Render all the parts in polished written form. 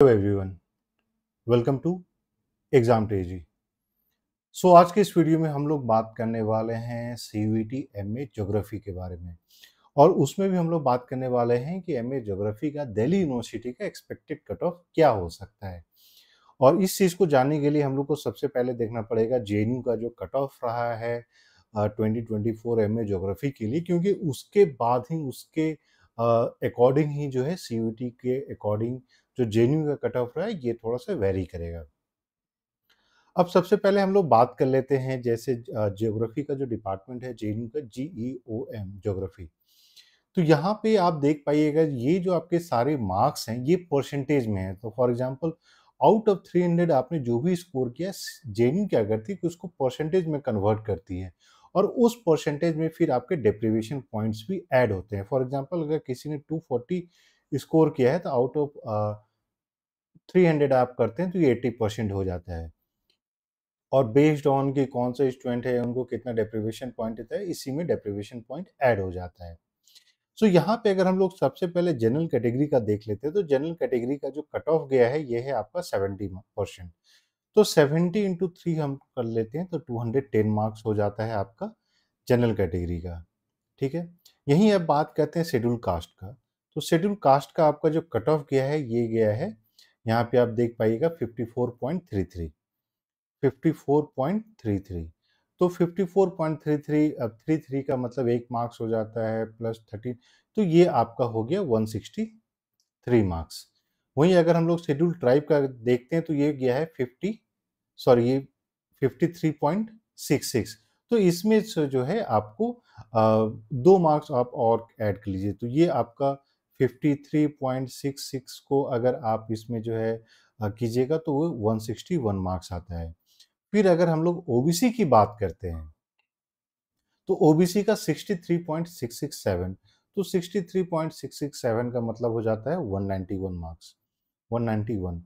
Hello everyone, welcome to exam Tezi. आज के इस वीडियो में हम लोग बात करने वाले हैं सीयूईटी एमए ज्योग्राफी के बारे में। और उसमें भी हम लोग बात करने वाले हैं कि एमए ज्योग्राफी का दिल्ली यूनिवर्सिटी का एक्सपेक्टेड कट ऑफ क्या हो सकता है। और इस चीज़ को जानने के लिए हम लोग को सबसे पहले देखना पड़ेगा जेएनयू का जो कट ऑफ रहा है 2024 एमए ज्योग्राफी के लिए, क्योंकि उसके बाद ही उसके अकॉर्डिंग ही जो है सीयूईटी के अकॉर्डिंग जो जेएनयू का कट ऑफ रहा है ये थोड़ा सा वेरी करेगा। अब सबसे पहले हम लोग बात कर लेते हैं जैसे ज्योग्राफी का जो डिपार्टमेंट है जेएनयू का जीईओएम ज्योग्राफी। तो यहाँ पे आप देख पाइएगा ये जो आपके सारे मार्क्स हैं ये परसेंटेज में है। तो फॉर एग्जांपल आउट ऑफ 300 आपने जो भी स्कोर किया जेएनयू क्या करती है कि उसको परसेंटेज में कन्वर्ट करती है और उस परसेंटेज में फिर आपके डेप्रिवेशन पॉइंट्स भी ऐड होते हैं। फॉर एग्जांपल अगर किसी ने 240 स्कोर किया है तो आउट ऑफ 300 आप करते हैं तो ये 80% हो जाता है। और बेस्ड ऑन कि कौन सा स्टूडेंट है उनको कितना डेप्रिवेशन पॉइंट देता है, इसी में डेप्रिवेशन पॉइंट ऐड हो जाता है। यहाँ पे अगर हम लोग सबसे पहले जनरल कैटेगरी का देख लेते हैं तो जनरल कैटेगरी का जो कट ऑफ गया है ये है आपका 70%। तो 70 इंटू 3 हम कर लेते हैं तो 210 मार्क्स हो जाता है आपका जनरल कैटेगरी का। ठीक है, यहीं अब बात करते हैं शेड्यूल कास्ट का। तो शेड्यूल कास्ट का आपका जो कट ऑफ गया है ये गया है, यहाँ पे आप देख पाइएगा 54.33। 54.33। तो 54.33 अब 33 का मतलब 1 मार्क्स हो जाता है प्लस 13, तो ये आपका हो गया 163 मार्क्स। वहीं अगर हम लोग शेड्यूल ट्राइब का देखते हैं तो ये गया है ये 53.66। तो इसमें से जो है आपको 2 मार्क्स आप और ऐड कर लीजिए, तो ये आपका 53.66 को अगर आप इसमें जो है कीजिएगा तो वो 161 मार्क्स आता है। फिर अगर हम लोग ओबीसी की बात करते हैं तो ओबीसी का 63.667, तो 63.667 का मतलब हो जाता है 191 मार्क्स, 191।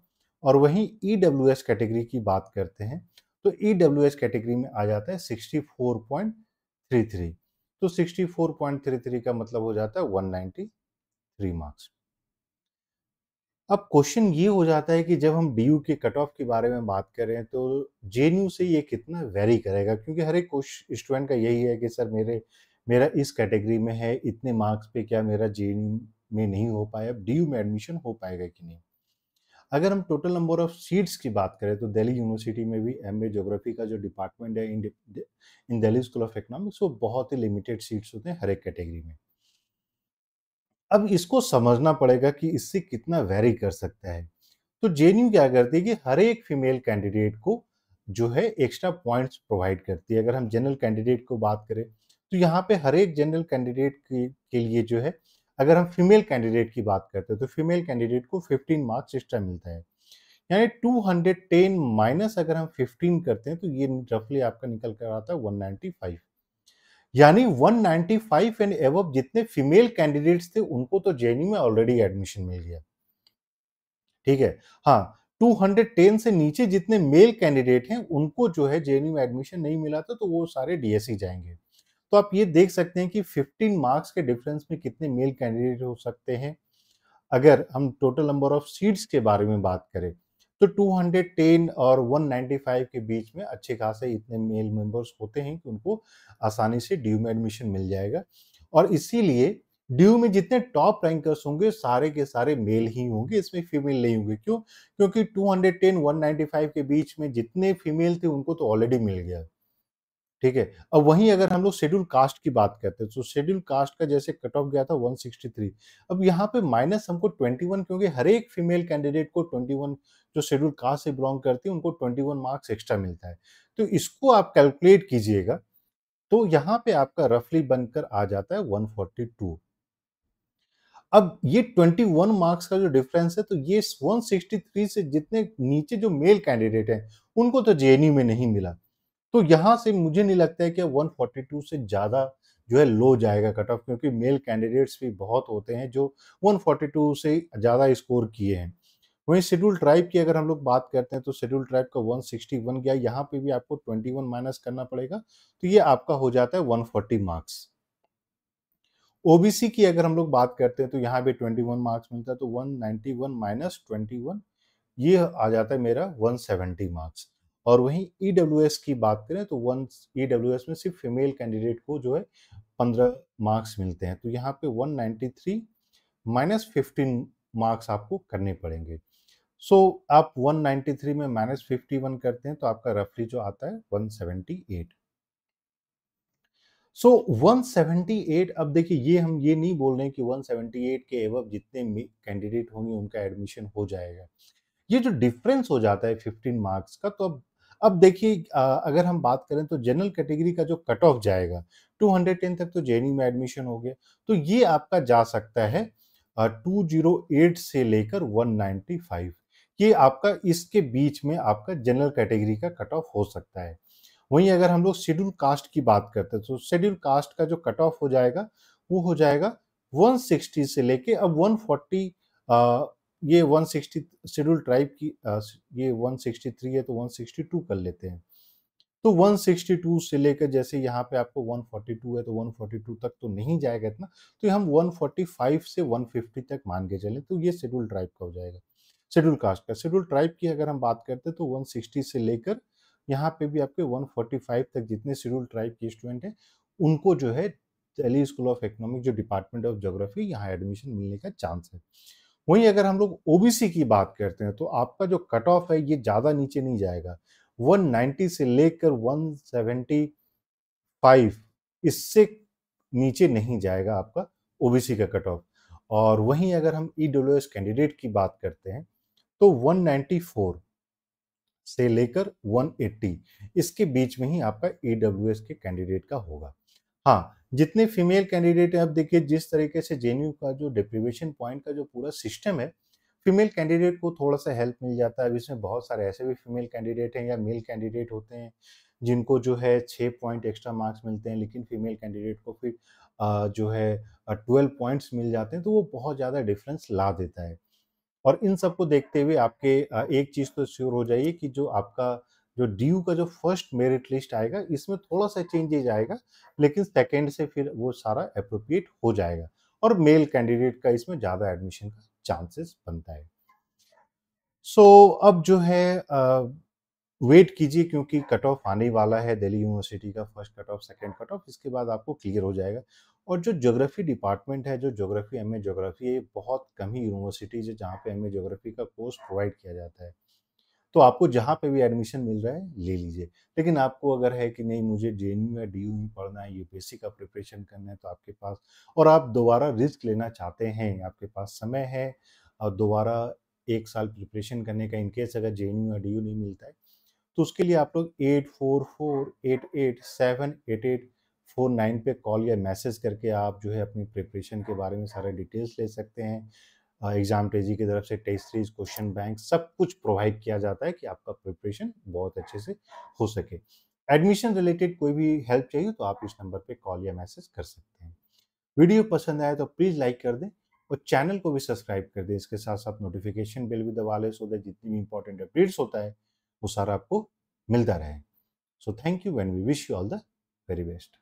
और वहीं ईडब्ल्यूएस कैटेगरी की बात करते हैं तो ईडब्ल्यूएस कैटेगरी में आ जाता है 64.33, तो 64.33 का मतलब हो जाता है 193 मार्क्स। अब क्वेश्चन ये हो जाता है कि जब हम डीयू के कट ऑफ के बारे में बात कर रहे हैं तो जेएनयू से ये कितना वेरी करेगा, क्योंकि हर एक स्टूडेंट का यही है कि सर मेरा इस कैटेगरी में है, इतने मार्क्स पे क्या मेरा जेएनयू में नहीं हो पाया, अब डीयू में एडमिशन हो पाएगा कि नहीं। अगर हम टोटल नंबर ऑफ सीट्स की बात करें तो दिल्ली यूनिवर्सिटी में भी एमए ज्योग्राफी का जो डिपार्टमेंट है इन दिल्ली स्कूल ऑफ इकोनॉमिक्स वो बहुत ही लिमिटेड सीट्स होते हैं हर एक कैटेगरी में। अब इसको समझना पड़ेगा कि इससे कितना वेरी कर सकता है। तो जेएनयू क्या करती है कि हर एक फीमेल कैंडिडेट को जो है एक्स्ट्रा पॉइंट्स प्रोवाइड करती है। अगर हम जनरल कैंडिडेट को बात करें तो यहाँ पे हर एक जनरल कैंडिडेट के लिए जो है, अगर हम फीमेल कैंडिडेट की बात करते हैं तो फीमेल कैंडिडेट को 15 मार्क्स एक्स्ट्रा मिलता है। यानी 210 माइनस अगर हम 15 करते हैं तो ये रफली आपका निकल कर आता है 195। यानी 195 एंड एबव जितने फीमेल कैंडिडेट्स थे उनको तो जेएनयू में ऑलरेडी एडमिशन मिल गया। ठीक है, हाँ, 210 से नीचे जितने मेल कैंडिडेट हैं उनको जो है जेएनयू में एडमिशन नहीं मिला था तो वो सारे डीएसई जाएंगे। तो आप ये देख सकते हैं कि 15 मार्क्स के डिफरेंस में कितने मेल कैंडिडेट हो सकते हैं। अगर हम टोटल नंबर ऑफ सीट्स के बारे में बात करें तो 210 और 195 के बीच में अच्छे खासे इतने मेल मेंबर्स होते हैं कि उनको आसानी से ड्यू में एडमिशन मिल जाएगा। और इसीलिए ड्यू में जितने टॉप रैंकर्स होंगे सारे के सारे मेल ही होंगे, इसमें फीमेल नहीं होंगे। क्यों? क्योंकि 210 195 के बीच में जितने फीमेल थे उनको तो ऑलरेडी मिल गया। ठीक है, अब वहीं अगर हम लोग शेड्यूल कास्ट की बात करते हैं तो शेड्यूल कास्ट का जैसे कट ऑफ गया था 163। अब यहाँ पे माइनस हमको 21, क्योंकि हर एक फीमेल कैंडिडेट को 21 जो शेड्यूल कास्ट से बिलोंग करती है उनको 21 मार्क्स एक्स्ट्रा मिलता है। तो इसको आप कैलकुलेट कीजिएगा तो यहाँ पे आपका रफली बनकर आ जाता है 142। अब ये 21 मार्क्स का जो डिफरेंस है तो ये 163 से जितने नीचे जो मेल कैंडिडेट हैं उनको तो जेएनयू में नहीं मिला। तो यहाँ से मुझे नहीं लगता है कि 142 से ज़्यादा जो है लो जाएगा कट ऑफ, क्योंकि मेल कैंडिडेट्स भी बहुत होते हैं जो 142 से ज़्यादा स्कोर किए हैं। वहीं शेड्यूल ट्राइब की अगर हम लोग बात करते हैं तो शेड्यूल ट्राइब का 161 गया, यहाँ पे भी आपको 21 माइनस करना पड़ेगा तो ये आपका हो जाता है 140 मार्क्स। ओबीसी की अगर हम लोग बात करते हैं तो यहाँ पे 21 मार्क्स मिलता है तो 191 माइनस 21 ये आ जाता है मेरा 170 मार्क्स। और वहीं ईडब्ल्यूएस की बात करें तो वन ईडब्ल्यूएस में सिर्फ फीमेल कैंडिडेट को जो है 15 मार्क्स मिलते हैं, तो यहाँ पे 193 माइनस 15 मार्क्स आपको करने पड़ेंगे। सो आप 193 में माइनस 51 करते हैं तो आपका रफली जो आता है 178। सो 178, अब देखिए ये हम ये नहीं बोल रहे हैं कि 178 के एवब जितने कैंडिडेट होंगे उनका एडमिशन हो जाएगा। ये जो डिफरेंस हो जाता है 15 मार्क्स का, तो अब देखिए अगर हम बात करें तो जनरल कैटेगरी का जो कट ऑफ जाएगा 210 तक, तो जेएनयू में एडमिशन हो गया, तो ये आपका जा सकता है 208 से लेकर 195। ये आपका इसके बीच में आपका जनरल कैटेगरी का कट ऑफ हो सकता है। वहीं अगर हम लोग शेड्यूल कास्ट की बात करते हैं तो शेड्यूल कास्ट का जो कट ऑफ हो जाएगा वो हो जाएगा 160 से लेके अब 140। ये 160 शेड्यूल ट्राइब की ये 163 है तो 162 कर लेते हैं। तो 162 से लेकर जैसे यहाँ पे आपको 142 है तो 142 तक तो नहीं जाएगा इतना, तो हम 145 से 150 तक मान के चलें, तो ये शेड्यूल ट्राइब का हो जाएगा। शेड्यूल कास्ट का, शेड्यूल ट्राइब की अगर हम बात करते हैं तो 160 से लेकर यहाँ पे भी आपके 145 तक जितने शेड्यूल ट्राइब के स्टूडेंट हैं उनको जो है दिल्ली स्कूल ऑफ इकोनॉमिक्स जो डिपार्टमेंट ऑफ ज्योग्राफी यहाँ एडमिशन मिलने का चांस है। वहीं अगर हम लोग ओबीसी की बात करते हैं तो आपका जो कट ऑफ है ये ज्यादा नीचे नहीं जाएगा, 190 से लेकर 175, इससे नीचे नहीं जाएगा आपका ओबीसी का कट ऑफ। और वहीं अगर हम ईडब्ल्यूएस कैंडिडेट की बात करते हैं तो 194 से लेकर 180, इसके बीच में ही आपका ईडब्ल्यूएस के कैंडिडेट का होगा। हाँ, जितने फीमेल कैंडिडेट हैं, अब देखिए जिस तरीके से जेएनयू का जो डिप्रीवेशन पॉइंट का जो पूरा सिस्टम है, फीमेल कैंडिडेट को थोड़ा सा हेल्प मिल जाता है। अब इसमें बहुत सारे ऐसे भी फीमेल कैंडिडेट हैं या मेल कैंडिडेट होते हैं जिनको जो है 6 पॉइंट एक्स्ट्रा मार्क्स मिलते हैं, लेकिन फीमेल कैंडिडेट को फिर जो है 12 पॉइंट्स मिल जाते हैं, तो वो बहुत ज़्यादा डिफरेंस ला देता है। और इन सबको देखते हुए आपके एक चीज़ तो श्योर हो जाइए कि जो आपका जो डीयू का जो फर्स्ट मेरिट लिस्ट आएगा इसमें थोड़ा सा चेंजेज आएगा, लेकिन सेकेंड से फिर वो सारा अप्रोप्रिएट हो जाएगा और मेल कैंडिडेट का इसमें ज़्यादा एडमिशन का चांसेस बनता है। सो अब जो है वेट कीजिए क्योंकि कट ऑफ आने वाला है दिल्ली यूनिवर्सिटी का, first cut off, second cut off, इसके बाद आपको क्लियर हो जाएगा। और जो ज्योग्राफी डिपार्टमेंट है, जो ज्योग्राफी एमए ज्योग्राफी है, बहुत कम ही यूनिवर्सिटीज है जहाँ पे एमए ज्योग्राफी का कोर्स प्रोवाइड किया जाता है। तो आपको जहाँ पे भी एडमिशन मिल रहा है ले लीजिए, लेकिन आपको अगर है कि नहीं मुझे जेएनयू या डीयू में पढ़ना है, यूपीएससी का प्रिपरेशन करना है, तो आपके पास, और आप दोबारा रिस्क लेना चाहते हैं, आपके पास समय है और दोबारा 1 साल प्रिपरेशन करने का, इनकेस अगर जेएनयू या डीयू नहीं मिलता है, तो उसके लिए आप लोग 8448878849 पे कॉल या मैसेज करके आप जो है अपनी प्रिपरेशन के बारे में सारे डिटेल्स ले सकते हैं। एग्जाम टेजी की तरफ से टेस्ट सीरीज, क्वेश्चन बैंक, सब कुछ प्रोवाइड किया जाता है कि आपका प्रिपरेशन बहुत अच्छे से हो सके। एडमिशन रिलेटेड कोई भी हेल्प चाहिए तो आप इस नंबर पे कॉल या मैसेज कर सकते हैं। वीडियो पसंद आए तो प्लीज़ लाइक कर दें और चैनल को भी सब्सक्राइब कर दें। इसके साथ साथ नोटिफिकेशन बेल भी दबा लें सो दैट जितनी भी इंपॉर्टेंट अपडेट्स होता है वो सारा आपको मिलता रहे। So thank you and we wish you all the very best.